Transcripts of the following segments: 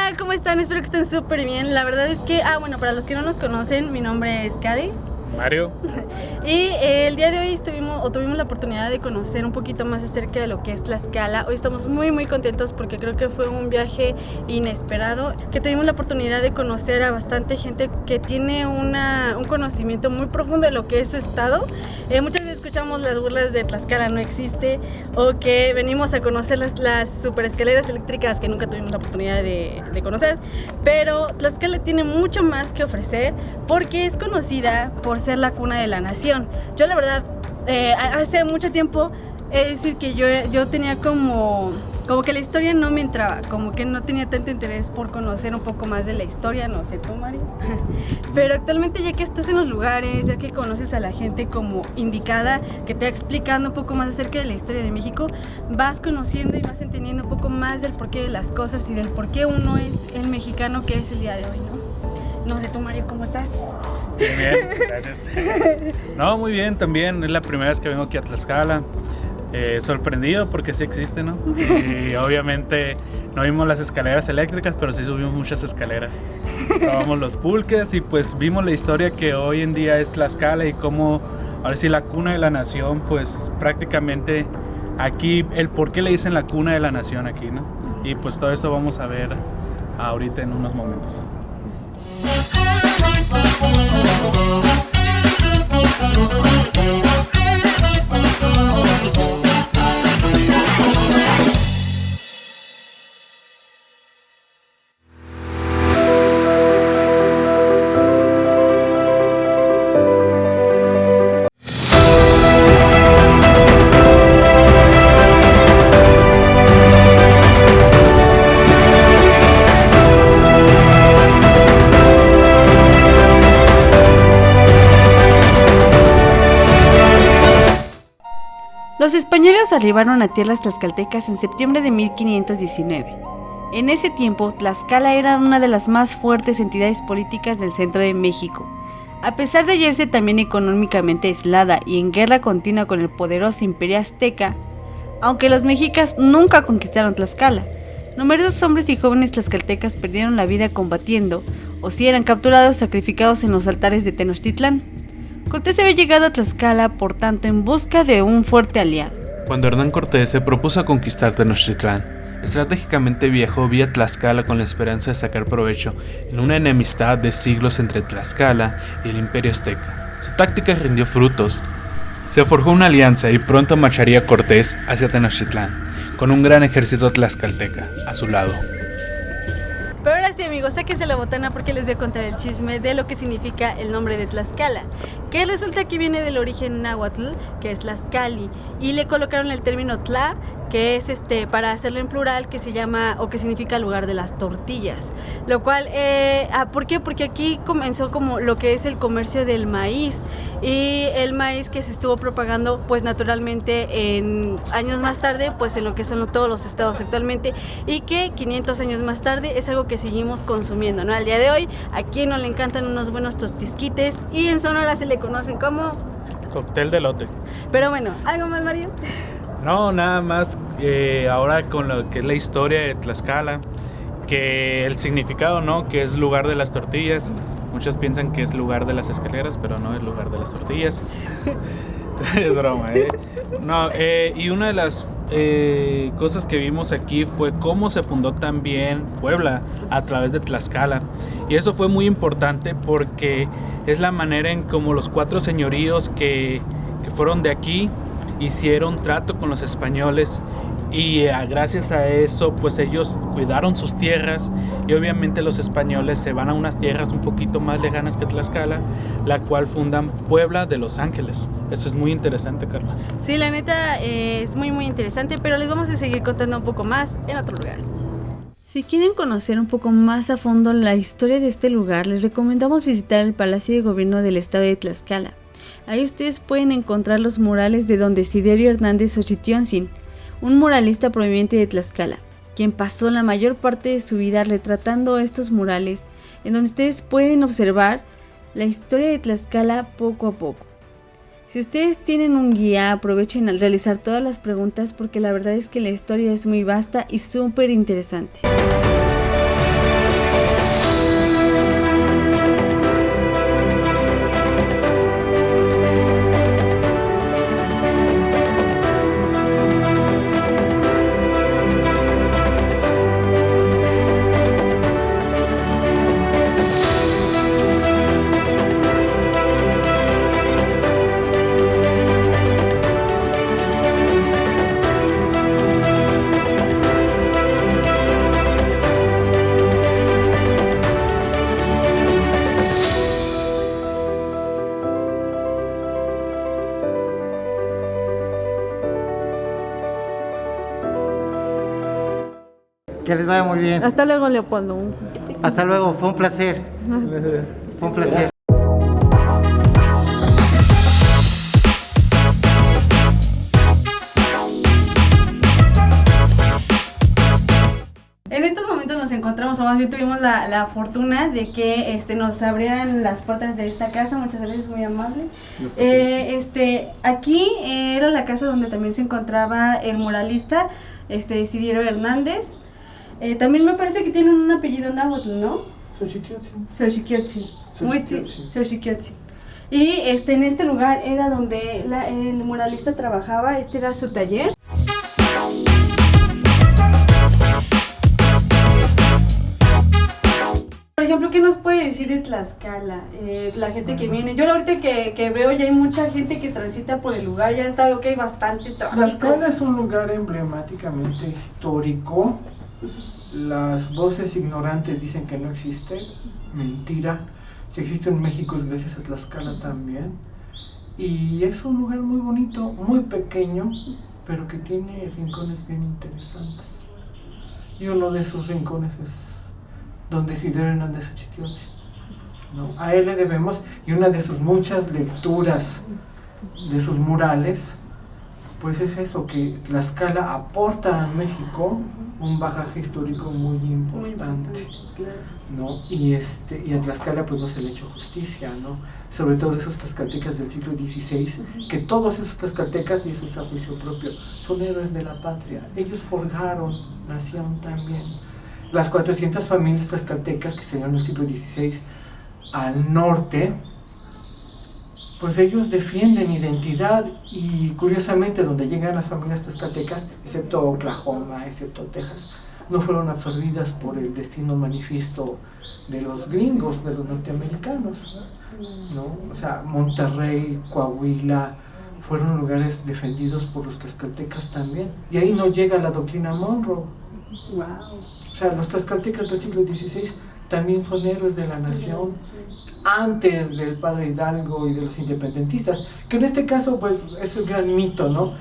Hola, ¿cómo están? Espero que estén súper bien. La verdad es que, para los que no nos conocen, mi nombre es Cady. Mario. Y el día de hoy tuvimos la oportunidad de conocer un poquito más acerca de lo que es Tlaxcala. Hoy estamos muy muy contentos porque creo que fue un viaje inesperado, que tuvimos la oportunidad de conocer a bastante gente que tiene un conocimiento muy profundo de lo que es su estado. Muchas veces escuchamos las burlas de Tlaxcala no existe, o que venimos a conocer las super escaleras eléctricas que nunca tuvimos la oportunidad de conocer, pero Tlaxcala tiene mucho más que ofrecer porque es conocida por ser la cuna de la nación. Yo la verdad, hace mucho tiempo, es decir que yo tenía como que la historia no me entraba, como que no tenía tanto interés por conocer un poco más de la historia, no sé tú, Mario. Pero actualmente, ya que estás en los lugares, ya que conoces a la gente como indicada, que te va explicando un poco más acerca de la historia de México, vas conociendo y vas entendiendo un poco más del porqué de las cosas y del por qué uno es el mexicano que es el día de hoy, ¿no? No sé tú, Mario, ¿cómo estás? Bien, gracias. No, muy bien, también es la primera vez que vengo aquí a Tlaxcala. Sorprendido porque sí existe, ¿no? Y obviamente no vimos las escaleras eléctricas, pero sí subimos muchas escaleras. Probamos los pulques y pues vimos la historia que hoy en día es Tlaxcala y cómo, ahora sí, la cuna de la nación, pues prácticamente aquí, el por qué le dicen la cuna de la nación aquí, ¿no? Y pues todo eso vamos a ver ahorita en unos momentos. Los españoles arribaron a tierras tlaxcaltecas en septiembre de 1519. En ese tiempo, Tlaxcala era una de las más fuertes entidades políticas del centro de México. A pesar de hallarse también económicamente aislada y en guerra continua con el poderoso imperio azteca, aunque los mexicas nunca conquistaron Tlaxcala, numerosos hombres y jóvenes tlaxcaltecas perdieron la vida combatiendo, o si eran capturados o sacrificados en los altares de Tenochtitlán. Cortés había llegado a Tlaxcala, por tanto, en busca de un fuerte aliado. Cuando Hernán Cortés se propuso conquistar Tenochtitlán, estratégicamente viajó vía Tlaxcala con la esperanza de sacar provecho en una enemistad de siglos entre Tlaxcala y el Imperio Azteca. Su táctica rindió frutos. Se forjó una alianza y pronto marcharía Cortés hacia Tenochtitlán, con un gran ejército tlaxcalteca a su lado. Pero ahora sí, amigos, sáquense la botana porque les voy a contar el chisme de lo que significa el nombre de Tlaxcala, que resulta que viene del origen náhuatl, que es Tlaxcali, y le colocaron el término tla, que es para hacerlo en plural, que se llama o que significa lugar de las tortillas, lo cual, ¿por qué? Porque aquí comenzó como lo que es el comercio del maíz, y el maíz que se estuvo propagando pues naturalmente en años más tarde, pues en lo que son todos los estados actualmente, y que 500 años más tarde es algo que seguimos consumiendo, ¿no? Al día de hoy, a quien no le encantan unos buenos tostisquites, y en Sonora se le conocen como Cóctel de elote. Pero bueno, ¿algo más, Mario? No, nada más, ahora con lo que es la historia de Tlaxcala, que el significado, ¿no? Que es lugar de las tortillas. Muchos piensan que es lugar de las escaleras, pero no es lugar de las tortillas. Es broma, ¿eh? No, y una de las cosas que vimos aquí fue cómo se fundó también Puebla a través de Tlaxcala. Y eso fue muy importante porque es la manera en como los 4 señoríos que fueron de aquí hicieron trato con los españoles, y gracias a eso pues ellos cuidaron sus tierras, y obviamente los españoles se van a unas tierras un poquito más lejanas que Tlaxcala, la cual fundan Puebla de Los Ángeles. Eso es muy interesante, Carla. Sí, la neta es muy muy interesante, pero les vamos a seguir contando un poco más en otro lugar. Si quieren conocer un poco más a fondo la historia de este lugar, les recomendamos visitar el Palacio de Gobierno del Estado de Tlaxcala. Ahí ustedes pueden encontrar los murales de don Desiderio Hernández Xochitliontzin, un muralista proveniente de Tlaxcala, quien pasó la mayor parte de su vida retratando estos murales, en donde ustedes pueden observar la historia de Tlaxcala poco a poco. Si ustedes tienen un guía, aprovechen al realizar todas las preguntas porque la verdad es que la historia es muy vasta y súper interesante. Que les vaya muy bien. Hasta luego, Leopoldo. Hasta luego, fue un placer. Fue un placer. En estos momentos nos encontramos, o más bien tuvimos la fortuna de que nos abrieran las puertas de esta casa. Muchas gracias, muy amable. Aquí era la casa donde también se encontraba el muralista, Isidro Hernández. También me parece que tienen un apellido náhuatl, ¿no? Xochiquiotzi. Xochiquiotzi. Y en este lugar era donde el muralista trabajaba, era su taller. Por ejemplo, ¿qué nos puede decir de Tlaxcala? La gente que viene. Yo ahorita que veo ya hay mucha gente que transita por el lugar, ya está lo que hay bastante tráfico. Tlaxcala es un lugar emblemáticamente histórico. Las voces ignorantes dicen que no existe. Mentira. Si existe en México es gracias a Tlaxcala también. Y es un lugar muy bonito, muy pequeño, pero que tiene rincones bien interesantes. Y uno de esos rincones es donde Isidro Hernández Xochiquiotzi, ¿no? A él le debemos, y una de sus muchas lecturas de sus murales, pues es eso, que Tlaxcala aporta a México un bagaje histórico muy importante, ¿no? Y a Tlaxcala pues no se le echó justicia, ¿no? Sobre todo esos tlaxcaltecas del siglo XVI, que todos esos tlaxcaltecas, y eso es a juicio propio, son héroes de la patria. Ellos forjaron nación también. Las 400 familias tlaxcaltecas que se dieron en el siglo XVI al norte, pues ellos defienden identidad, y curiosamente donde llegan las familias tlaxcaltecas, excepto Oklahoma, excepto Texas, no fueron absorbidas por el destino manifiesto de los gringos, de los norteamericanos, ¿no? O sea, Monterrey, Coahuila, fueron lugares defendidos por los tlaxcaltecas también, y ahí no llega la doctrina Monroe. Wow. O sea, los tlaxcaltecas del siglo XVI también son héroes de la nación, antes del padre Hidalgo y de los independentistas, que en este caso pues es el gran mito, ¿no?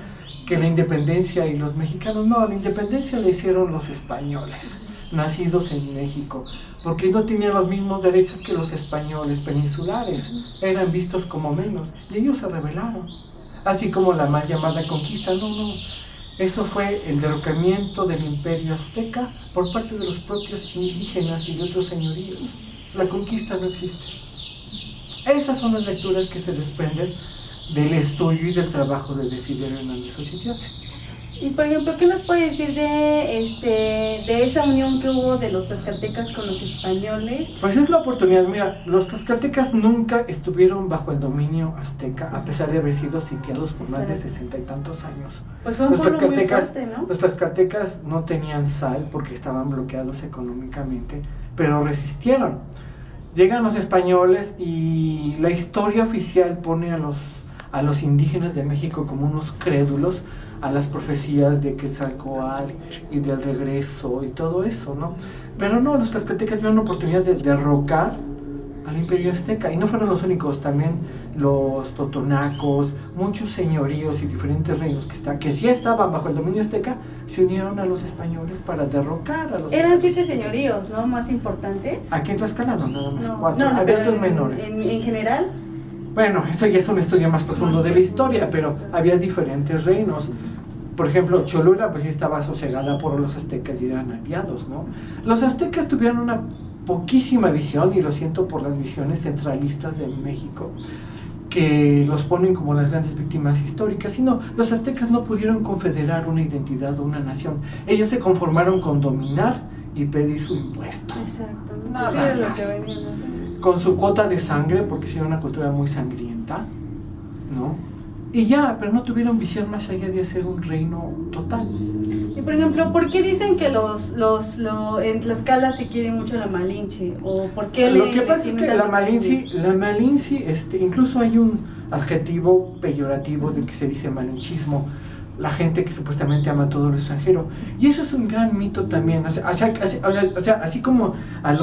Que la independencia y los mexicanos, no, la independencia la hicieron los españoles, nacidos en México, porque no tenían los mismos derechos que los españoles peninsulares, eran vistos como menos, y ellos se rebelaron, así como la mal llamada conquista, no. Eso fue el derrocamiento del imperio azteca por parte de los propios indígenas y de otros señoríos. La conquista no existe. Esas son las lecturas que se desprenden del estudio y del trabajo de Isidro Hernández Xochiquiotzi. Y por ejemplo, ¿qué nos puede decir de esa unión que hubo de los tlaxcaltecas con los españoles? Pues es la oportunidad. Mira, los tlaxcaltecas nunca estuvieron bajo el dominio azteca, a pesar de haber sido sitiados por más de 60 y tantos años. Pues fue un pueblo muy fuerte, ¿no? Los tlaxcaltecas no tenían sal porque estaban bloqueados económicamente, pero resistieron. Llegan los españoles y la historia oficial pone a los indígenas de México como unos crédulos a las profecías de Quetzalcóatl y del regreso y todo eso, ¿no? Pero no, los tlaxcaltecas vieron una oportunidad de derrocar al imperio azteca, y no fueron los únicos, también los totonacos, muchos señoríos y diferentes reinos que sí estaban bajo el dominio azteca, se unieron a los españoles para derrocar a los Eran españoles. 7 señoríos, ¿no? Más importantes. Aquí en Tlaxcala no, nada más No, 4, no, había otros menores. En general. Bueno, esto ya es un estudio más profundo de la historia, pero había diferentes reinos. Por ejemplo, Cholula pues sí estaba sosegada por los aztecas y eran aliados, ¿no? Los aztecas tuvieron una poquísima visión, y lo siento por las visiones centralistas de México, que los ponen como las grandes víctimas históricas, sino los aztecas no pudieron confederar una identidad o una nación. Ellos se conformaron con dominar y pedir su impuesto. Exacto. Nada Sí, era lo más. que venía, ¿no? Con su cuota de sangre, porque sí era una cultura muy sangrienta, ¿no? Y ya, pero no tuvieron visión más allá de hacer un reino total. Y por ejemplo, ¿por qué dicen que en Tlaxcala se quiere mucho la Malinche? ¿O por qué Lo que pasa es que la Malinche, incluso hay un adjetivo peyorativo del que se dice malinchismo, la gente que supuestamente ama todo lo extranjero. Y eso es un gran mito también. Así como a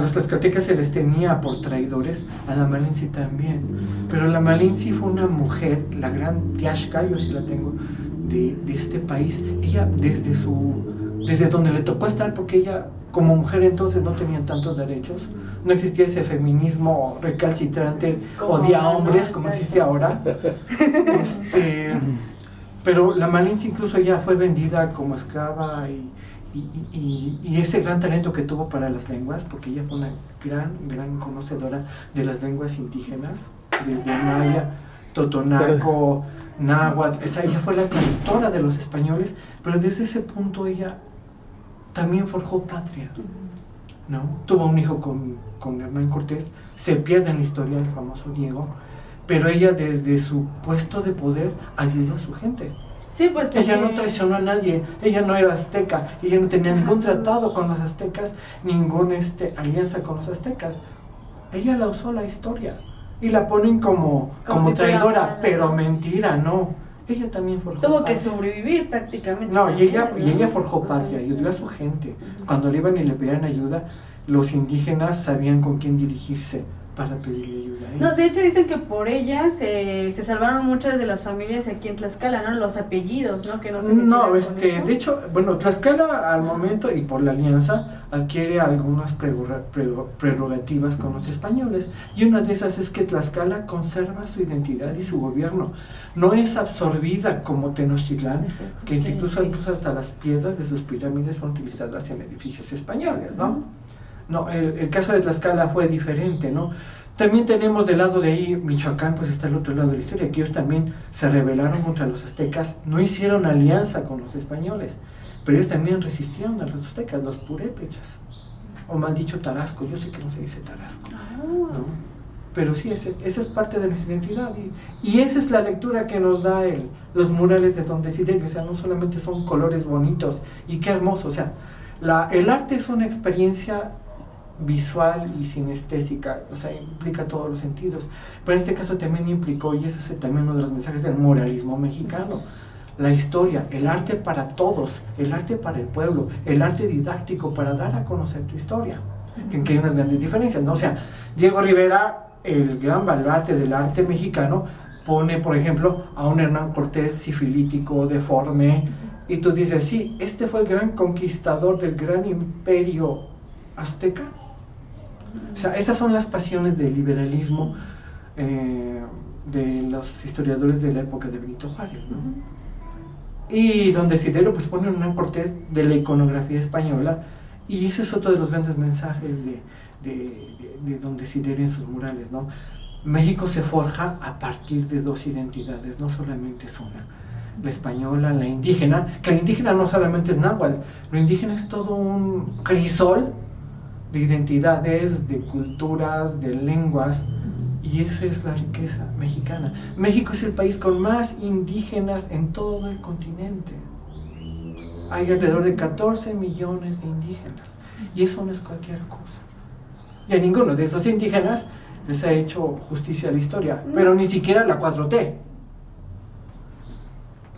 los tlaxcaltecas se les tenía por traidores, a la Malinche también. Pero la Malinche fue una mujer, la gran Tiashka, yo sí la tengo, de este país. Ella desde su desde donde le tocó estar, porque ella como mujer entonces no tenía tantos derechos, no existía ese feminismo recalcitrante, odia a hombres como existe ahora. Pero la Malinche incluso ella fue vendida como esclava y ese gran talento que tuvo para las lenguas, porque ella fue una gran conocedora de las lenguas indígenas, desde maya, totonaco, náhuatl. O sea, ella fue la traductora de los españoles, pero desde ese punto ella también forjó patria, ¿no? Tuvo un hijo con Hernán Cortés, se pierde en la historia el famoso Diego, pero ella desde su puesto de poder ayudó a su gente. Sí, pues ella no traicionó a nadie, ella no era azteca, ella no tenía ningún tratado con los aztecas, ninguna alianza con los aztecas. Ella la usó la historia y la ponen como si traidora, mala, pero mentira, no. Ella también forjó tuvo patria. Que sobrevivir prácticamente. No, y ella forjó patria, ayudó a su gente. Cuando le iban y le pedían ayuda, los indígenas sabían con quién dirigirse para pedirle ayuda. No, de hecho dicen que por ella se salvaron muchas de las familias aquí en Tlaxcala, ¿no? Los apellidos, ¿no? Que no se de hecho, bueno, Tlaxcala al momento y por la alianza adquiere algunas prerrogativas con los españoles, y una de esas es que Tlaxcala conserva su identidad y su gobierno. No es absorbida como Tenochtitlán, que incluso hasta las piedras de sus pirámides fueron utilizadas en edificios españoles, ¿no? No, el caso de Tlaxcala fue diferente, ¿no? También tenemos del lado de ahí, Michoacán, pues está el otro lado de la historia, que ellos también se rebelaron contra los aztecas, no hicieron alianza con los españoles, pero ellos también resistieron a los aztecas, los purépechas, o mal dicho Tarasco, yo sé que no se dice Tarasco, ¿no? Pero sí, esa es parte de nuestra identidad, y esa es la lectura que nos da los murales de Don Desiderio. O sea, no solamente son colores bonitos, y qué hermoso, o sea, el arte es una experiencia visual y sinestésica, o sea, implica todos los sentidos, pero en este caso también implicó, y ese es también uno de los mensajes del muralismo mexicano, la historia, el arte para todos, el arte para el pueblo, el arte didáctico para dar a conocer tu historia, que hay unas grandes diferencias, ¿no? O sea, Diego Rivera, el gran baluarte del arte mexicano, pone, por ejemplo, a un Hernán Cortés sifilítico, deforme, y tú dices, sí, este fue el gran conquistador del gran imperio azteca. O sea, esas son las pasiones del liberalismo de los historiadores de la época de Benito Juárez, ¿no? Y Don Desiderio pues pone un Hernán Cortés de la iconografía española, y ese es otro de los grandes mensajes de Don Desiderio en sus murales, ¿no? México se forja a partir de dos identidades, no solamente es una, la española, la indígena, que la indígena no solamente es náhuatl, lo indígena es todo un crisol de identidades, de culturas, de lenguas, y esa es la riqueza mexicana. México es el país con más indígenas en todo el continente. Hay alrededor de 14 millones de indígenas, y eso no es cualquier cosa. Y a ninguno de esos indígenas les ha hecho justicia a la historia, pero ni siquiera la 4T.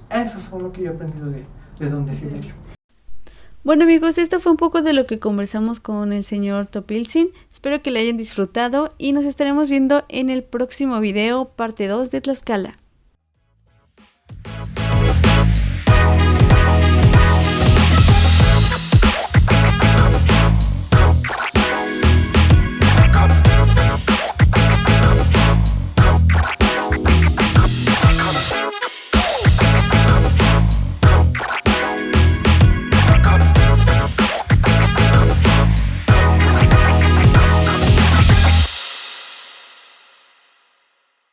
Eso es lo que yo he aprendido de Don Desiderio. Bueno amigos, esto fue un poco de lo que conversamos con el señor Topiltzin. Espero que lo hayan disfrutado y nos estaremos viendo en el próximo video, parte 2 de Tlaxcala.